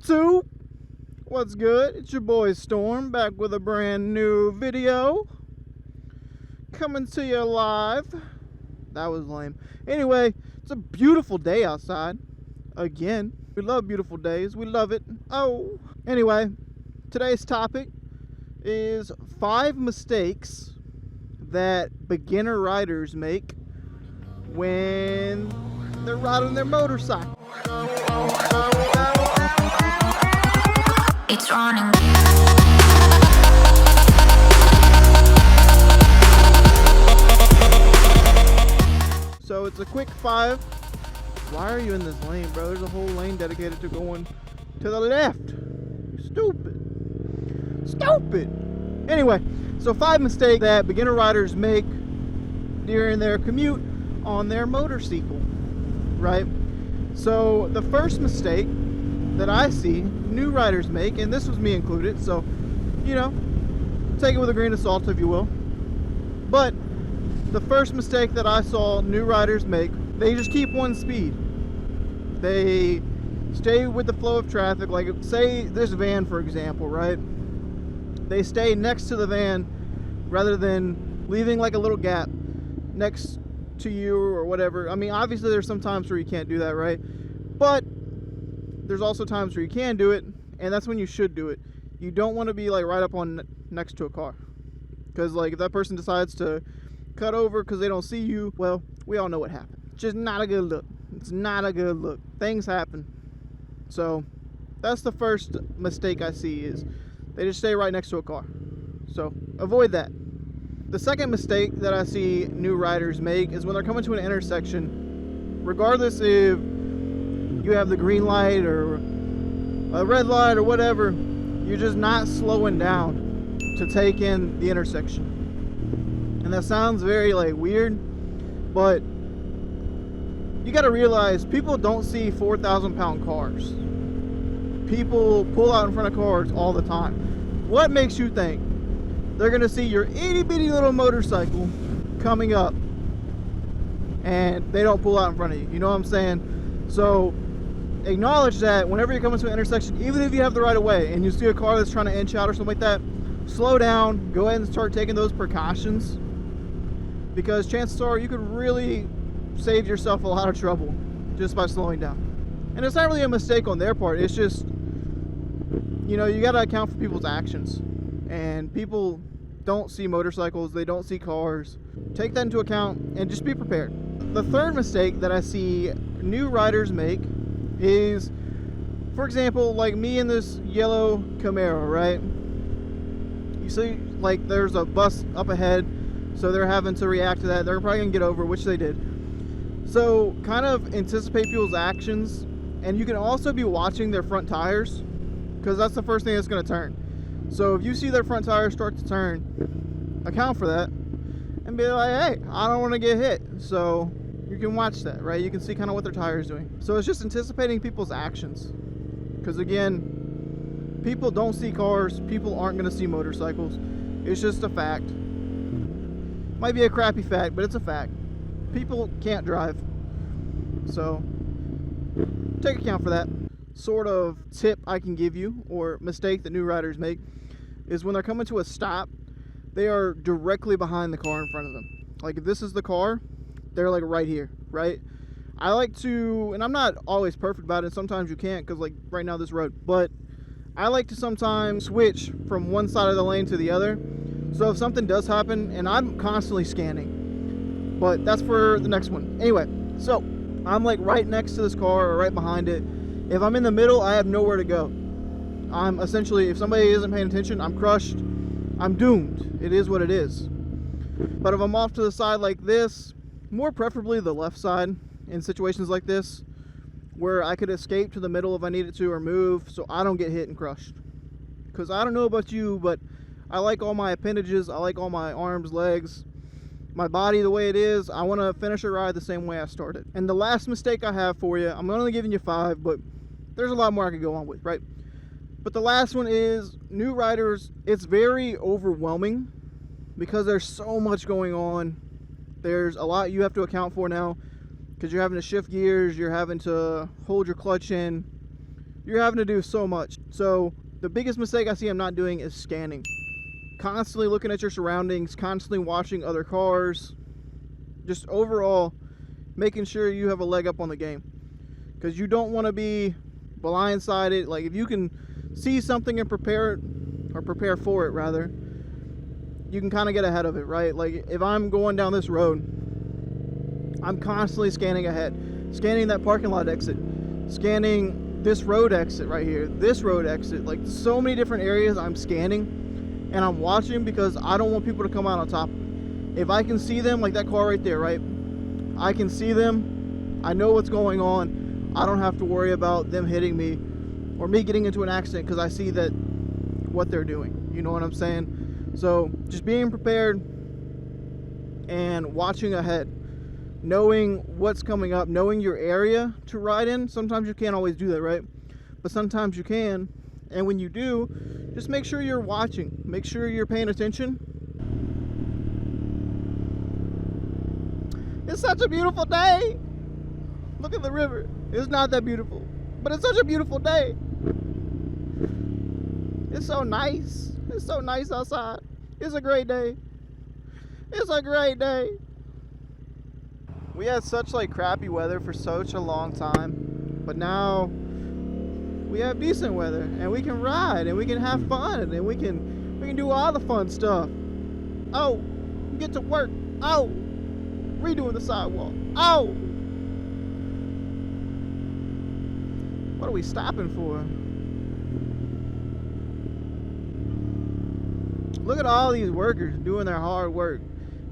YouTube, what's good? It's your boy Storm back with a brand new video coming to you live. That was lame. Anyway, it's a beautiful day outside again. We love beautiful days, we love it. Oh, anyway, today's topic is 5 mistakes that beginner riders make when they're riding their motorcycle. It's running. So it's a quick 5. Why are you in this lane, bro? There's a whole lane dedicated to going to the left. Stupid. Anyway, so 5 mistakes that beginner riders make during their commute on their motorcycle, right? So the first mistake that I see new riders make, and this was me included, so you know, take it with a grain of salt if you will, but the first mistake that I saw new riders make, they just keep one speed. They stay with the flow of traffic. Like say this van, for example, right? They stay next to the van rather than leaving like a little gap next to you or whatever. I mean, obviously there's some times where you can't do that, right? But there's also times where you can do it, and that's when you should do it. You don't want to be like right up on next to a car, because like if that person decides to cut over because they don't see you, well, we all know what happened. It's just not a good look. It's not a good look. Things happen. So that's the first mistake I see, is they just stay right next to a car. So avoid that. The second mistake that I see new riders make is when they're coming to an intersection, regardless if you have the green light or a red light or whatever, you're just not slowing down to take in the intersection. And that sounds very like weird, but you got to realize people don't see 4,000-pound cars. People pull out in front of cars all the time. What makes you think they're gonna see your itty-bitty little motorcycle coming up and they don't pull out in front of you? You know what I'm saying? So acknowledge that whenever you're coming to an intersection, even if you have the right of way and you see a car that's trying to inch out or something like that, slow down, go ahead and start taking those precautions, because chances are you could really save yourself a lot of trouble just by slowing down. And it's not really a mistake on their part, it's just, you know, you got to account for people's actions, and people don't see motorcycles, they don't see cars. Take that into account and just be prepared. The third mistake that I see new riders make is, for example, like me in this yellow Camaro, right? You see, like there's a bus up ahead, so they're having to react to that. They're probably gonna get over, which they did. So kind of anticipate people's actions, and you can also be watching their front tires, because that's the first thing that's gonna turn. So if you see their front tires start to turn, account for that and be like, hey, I don't want to get hit. So you can watch that, right? You can see kind of what their tire is doing. So it's just anticipating people's actions, because again, people don't see cars, people aren't going to see motorcycles. It's just a fact. Might be a crappy fact, but it's a fact. People can't drive, so take account for that. Sort of tip I can give you, or mistake that new riders make, is when they're coming to a stop, they are directly behind the car in front of them. Like if this is the car, they're like right here, right? I like to, and I'm not always perfect about it, sometimes you can't, because like right now this road, but I like to sometimes switch from one side of the lane to the other. So if something does happen, and I'm constantly scanning, but that's for the next one. Anyway, so I'm like right next to this car or right behind it. If I'm in the middle, I have nowhere to go. I'm essentially, if somebody isn't paying attention, I'm crushed. I'm doomed. It is what it is. But if I'm off to the side like this, more preferably the left side in situations like this, where I could escape to the middle if I needed to, or move so I don't get hit and crushed. Because I don't know about you, but I like all my appendages. I like all my arms, legs, my body the way it is. I want to finish a ride the same way I started. And the last mistake I have for you, I'm only giving you 5, but there's a lot more I could go on with, right? But the last one is new riders. It's very overwhelming because there's so much going on. There's a lot you have to account for now, because you're having to shift gears, you're having to hold your clutch in, you're having to do so much. So the biggest mistake I see I'm not doing is scanning. Constantly looking at your surroundings, constantly watching other cars, just overall making sure you have a leg up on the game, because you don't want to be blindsided. Like, if you can see something and prepare for it rather, you can kind of get ahead of it, right? Like, if I'm going down this road, I'm constantly scanning ahead, scanning that parking lot exit, scanning this road exit right here, this road exit, like so many different areas I'm scanning and I'm watching, because I don't want people to come out on top. If I can see them, like that car right there, right? I can see them, I know what's going on, I don't have to worry about them hitting me or me getting into an accident because I see that what they're doing, you know what I'm saying? So just being prepared and watching ahead, knowing what's coming up, knowing your area to ride in. Sometimes you can't always do that, right? But sometimes you can, and when you do, just make sure you're watching, make sure you're paying attention. It's such a beautiful day. Look at the river. It's not that beautiful, but it's such a beautiful day. It's so nice. It's so nice outside. It's a great day. It's a great day. We had such like crappy weather for such a long time, but now we have decent weather and we can ride and we can have fun and we can do all the fun stuff. Oh, get to work. Oh, redoing the sidewalk. Oh, what are we stopping for? Look at all these workers doing their hard work,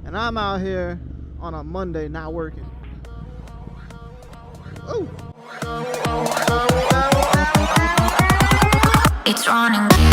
and I'm out here on a Monday not working. Oh, it's running.